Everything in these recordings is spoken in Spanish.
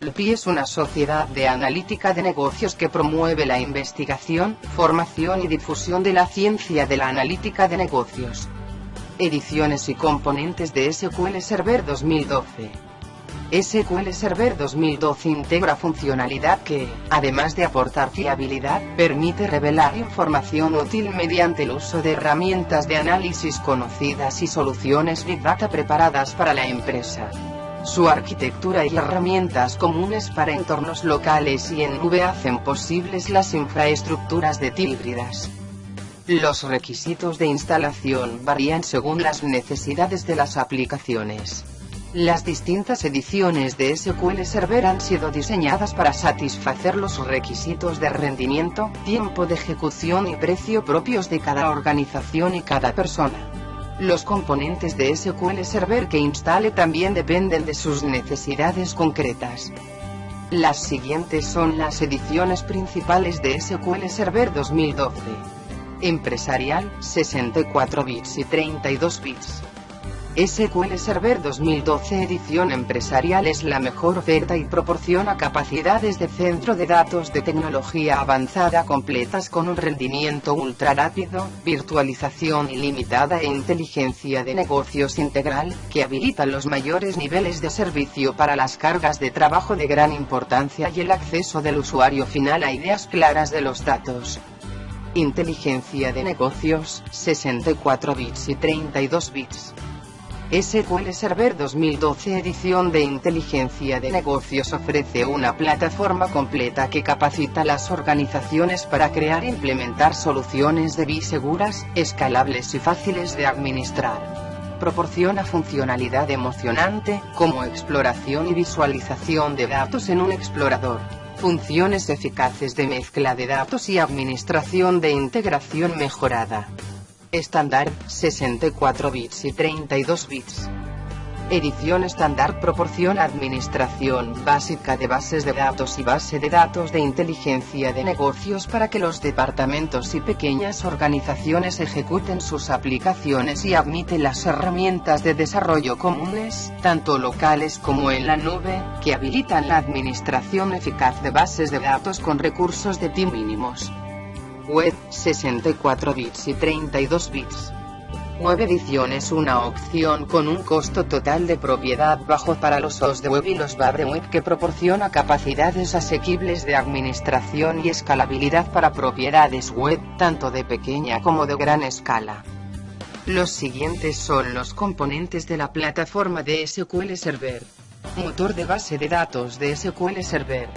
SQLPI es una sociedad de analítica de negocios que promueve la investigación, formación y difusión de la ciencia de la analítica de negocios. Ediciones y componentes de SQL Server 2012. SQL Server 2012 integra funcionalidad que, además de aportar fiabilidad, permite revelar información útil mediante el uso de herramientas de análisis conocidas y soluciones Big Data preparadas para la empresa. Su arquitectura y herramientas comunes para entornos locales y en nube hacen posibles las infraestructuras de tipo híbridas. Los requisitos de instalación varían según las necesidades de las aplicaciones. Las distintas ediciones de SQL Server han sido diseñadas para satisfacer los requisitos de rendimiento, tiempo de ejecución y precio propios de cada organización y cada persona. Los componentes de SQL Server que instale también dependen de sus necesidades concretas. Las siguientes son las ediciones principales de SQL Server 2012. Empresarial, 64 bits y 32 bits. SQL Server 2012 edición empresarial es la mejor oferta y proporciona capacidades de centro de datos de tecnología avanzada completas con un rendimiento ultra rápido, virtualización ilimitada e inteligencia de negocios integral, que habilita los mayores niveles de servicio para las cargas de trabajo de gran importancia y el acceso del usuario final a ideas claras de los datos. Inteligencia de negocios, 64 bits y 32 bits. SQL Server 2012 edición de inteligencia de negocios ofrece una plataforma completa que capacita a las organizaciones para crear e implementar soluciones de BI seguras, escalables y fáciles de administrar. Proporciona funcionalidad emocionante, como exploración y visualización de datos en un explorador. Funciones eficaces de mezcla de datos y administración de integración mejorada. Estándar, 64 bits y 32 bits. Edición estándar proporciona administración básica de bases de datos y base de datos de inteligencia de negocios para que los departamentos y pequeñas organizaciones ejecuten sus aplicaciones y admite las herramientas de desarrollo comunes, tanto locales como en la nube, que habilitan la administración eficaz de bases de datos con recursos de TI mínimos. Web, 64 bits y 32 bits. Web Edition es una opción con un costo total de propiedad bajo para los OS de web y los VAB de web que proporciona capacidades asequibles de administración y escalabilidad para propiedades web, tanto de pequeña como de gran escala. Los siguientes son los componentes de la plataforma de SQL Server. Motor de base de datos de SQL Server.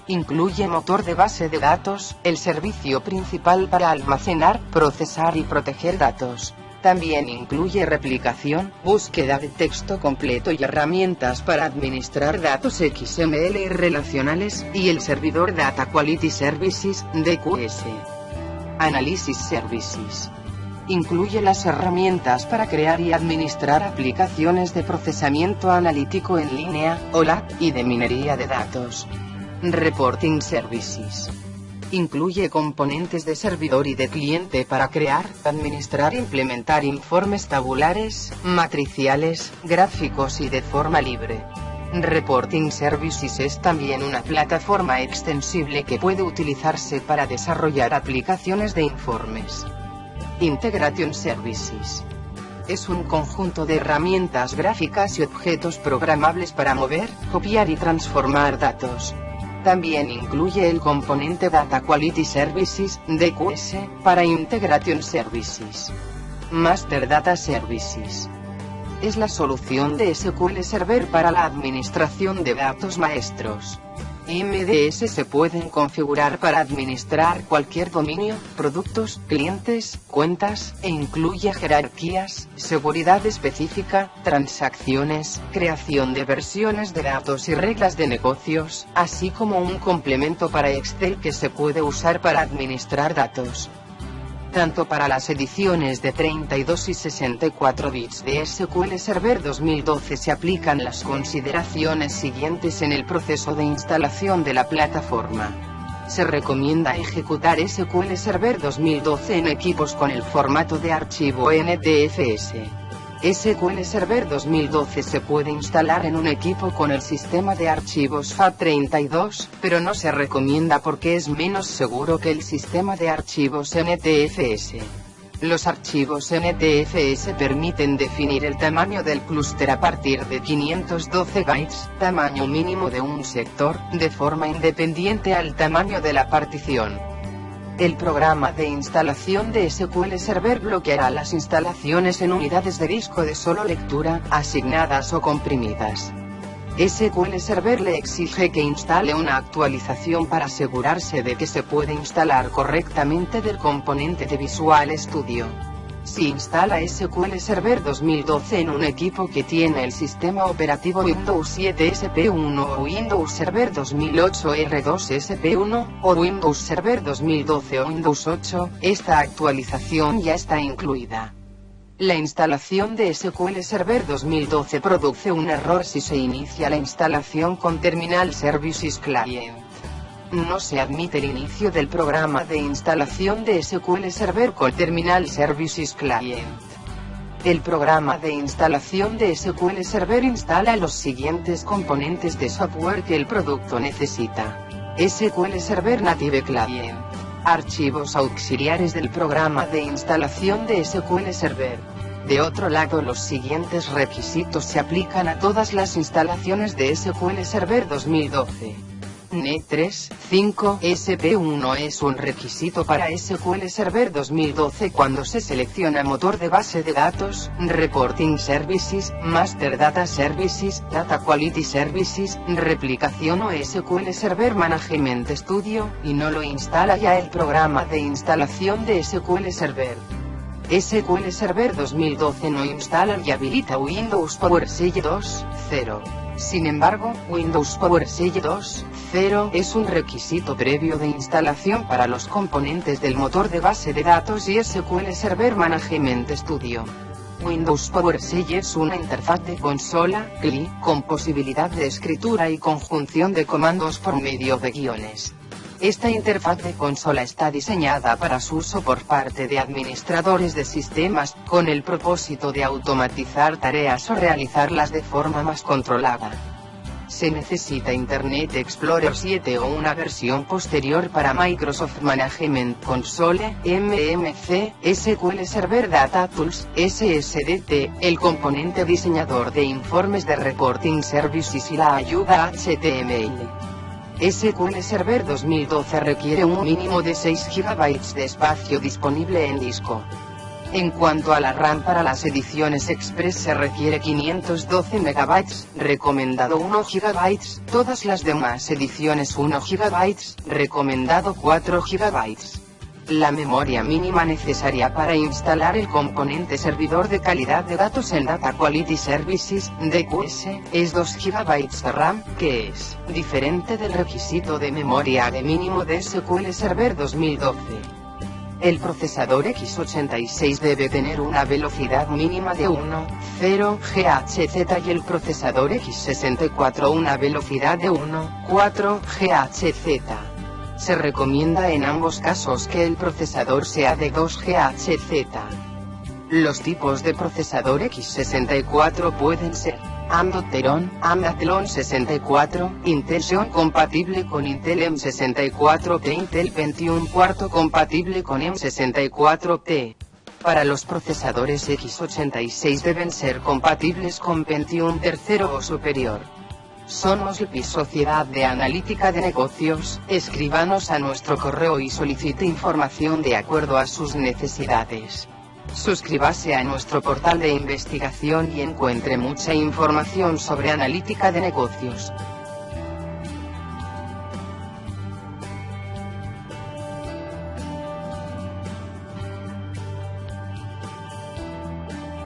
Incluye motor de base de datos, el servicio principal para almacenar, procesar y proteger datos. También incluye replicación, búsqueda de texto completo y herramientas para administrar datos XML y relacionales, y el servidor Data Quality Services, DQS. Analysis Services. Incluye las herramientas para crear y administrar aplicaciones de procesamiento analítico en línea, OLAP, y de minería de datos. Reporting Services. Incluye componentes de servidor y de cliente para crear, administrar e implementar informes tabulares, matriciales, gráficos y de forma libre. Reporting Services es también una plataforma extensible que puede utilizarse para desarrollar aplicaciones de informes. Integration Services. Es un conjunto de herramientas gráficas y objetos programables para mover, copiar y transformar datos. También incluye el componente Data Quality Services, DQS, para Integration Services. Master Data Services. Es la solución de SQL Server para la administración de datos maestros. MDS se pueden configurar para administrar cualquier dominio, productos, clientes, cuentas, e incluye jerarquías, seguridad específica, transacciones, creación de versiones de datos y reglas de negocios, así como un complemento para Excel que se puede usar para administrar datos. Tanto para las ediciones de 32 y 64 bits de SQL Server 2012 se aplican las consideraciones siguientes en el proceso de instalación de la plataforma. Se recomienda ejecutar SQL Server 2012 en equipos con el formato de archivo NTFS. SQL Server 2012 se puede instalar en un equipo con el sistema de archivos FAT32, pero no se recomienda porque es menos seguro que el sistema de archivos NTFS. Los archivos NTFS permiten definir el tamaño del clúster a partir de 512 bytes, tamaño mínimo de un sector, de forma independiente al tamaño de la partición. El programa de instalación de SQL Server bloqueará las instalaciones en unidades de disco de solo lectura, asignadas o comprimidas. SQL Server le exige que instale una actualización para asegurarse de que se puede instalar correctamente del componente de Visual Studio. Si instala SQL Server 2012 en un equipo que tiene el sistema operativo Windows 7 SP1 o Windows Server 2008 R2 SP1, o Windows Server 2012 o Windows 8, esta actualización ya está incluida. La instalación de SQL Server 2012 produce un error si se inicia la instalación con Terminal Services Client. No se admite el inicio del programa de instalación de SQL Server con Terminal Services Client. El programa de instalación de SQL Server instala los siguientes componentes de software que el producto necesita: SQL Server Native Client. Archivos auxiliares del programa de instalación de SQL Server. De otro lado, los siguientes requisitos se aplican a todas las instalaciones de SQL Server 2012. NE3.5 SP1 es un requisito para SQL Server 2012 cuando se selecciona motor de base de datos, Reporting Services, Master Data Services, Data Quality Services, Replicación o SQL Server Management Studio, y no lo instala ya el programa de instalación de SQL Server. SQL Server 2012 no instala y habilita Windows PowerShell 2.0. Sin embargo, Windows PowerShell 2.0 es un requisito previo de instalación para los componentes del motor de base de datos y SQL Server Management Studio. Windows PowerShell es una interfaz de consola, CLI, con posibilidad de escritura y conjunción de comandos por medio de guiones. Esta interfaz de consola está diseñada para su uso por parte de administradores de sistemas, con el propósito de automatizar tareas o realizarlas de forma más controlada. Se necesita Internet Explorer 7 o una versión posterior para Microsoft Management Console, MMC, SQL Server Data Tools, SSDT, el componente diseñador de informes de Reporting Services y la ayuda HTML. SQL Server 2012 requiere un mínimo de 6 GB de espacio disponible en disco. En cuanto a la RAM para las ediciones Express se requiere 512 MB, recomendado 1 GB, todas las demás ediciones 1 GB, recomendado 4 GB. La memoria mínima necesaria para instalar el componente servidor de calidad de datos en Data Quality Services, DQS, es 2 GB de RAM, que es diferente del requisito de memoria de mínimo de SQL Server 2012. El procesador x86 debe tener una velocidad mínima de 1,0 GHz y el procesador x64 una velocidad de 1,4 GHz. Se recomienda en ambos casos que el procesador sea de 2 GHz. Los tipos de procesador x64 pueden ser AMD Teron, AMD Athlon 64, Intel Xeon compatible con Intel M64T, Intel Pentium IV compatible con M64T. Para los procesadores x86 deben ser compatibles con Pentium III o superior. Somos LPI Sociedad de Analítica de Negocios. Escríbanos a nuestro correo y solicite información de acuerdo a sus necesidades. Suscríbase a nuestro portal de investigación y encuentre mucha información sobre analítica de negocios.